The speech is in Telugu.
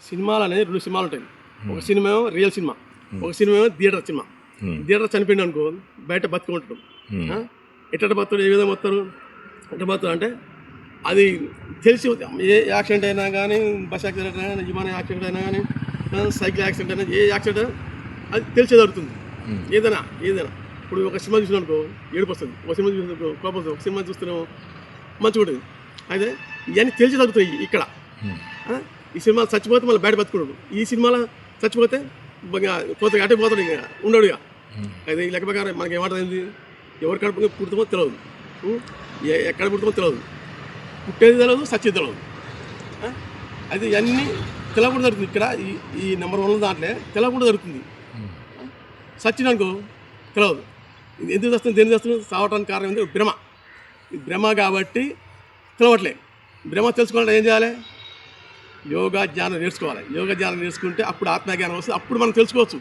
సినిమాలు అనేది 2 సినిమాలు ఉంటాయి. ఒక సినిమా ఏమో రియల్ సినిమా, ఒక సినిమా ఏమో థియేటర్ సినిమా. థియేటర్ చనిపోయింది అనుకో బయట బతుకుంటాడు. ఎట్ట బతుడు, ఏ విధంగా వస్తారు, ఎట్ట బతుడు అంటే అది తెలిసి ఏ యాక్సిడెంట్ అయినా కానీ, బస్ యాక్సిడెంట్ అయినా కానీ, విమాన యాక్సిడెంట్ అయినా కానీ, సైకిల్ యాక్సిడెంట్ అయినా, ఏ యాక్సిడెంట్ అయినా అది తెలిసే జరుగుతుంది. ఏదైనా ఇప్పుడు ఒక సినిమా చూసిన అనుకో ఏడుపు వస్తుంది, ఒక సినిమా చూసిన కోపం వస్తుంది, ఒక సినిమా చూస్తున్నామో మంచిగా ఉంటుంది. అయితే ఇవన్నీ తెలిసి జరుగుతాయి ఇక్కడ. ఈ సినిమా చచ్చిపోతే మళ్ళీ బయట బతుకున్నాడు, ఈ సినిమాలో చచ్చిపోతే పోతే అటే పోతాడు, ఇంకా ఉండడు. ఇక అయితే ఈ లెక్క ప్రకారం మనకి ఏమంటుంది, ఎవరి కడుపు పుడతామో తెలియదు, ఎక్కడ పుడతామో తెలియదు, పుట్టేది తెలియదు, సచ్చేది తెలియదు. అది ఇవన్నీ తెలవకుండా జరుగుతుంది. ఇక్కడ ఈ నెంబర్ 1 దాంట్లో తెలవకుండా జరుగుతుంది. సచ్చిననుకో తెలియదు, ఎందుకు వస్తుంది, దేనికి వస్తుంది, సావటానికి కారణం ఏంటి, భ్రమ. భ్రమ కాబట్టి తెలవట్లే. భ్రమ తెలుసుకోవాలంటే ఏం చేయాలి, యోగా జ్ఞానం నేర్చుకోవాలి. యోగా జ్ఞానం నేర్చుకుంటే అప్పుడు ఆత్మజ్ఞానం వస్తుంది, అప్పుడు మనం తెలుసుకోవచ్చు.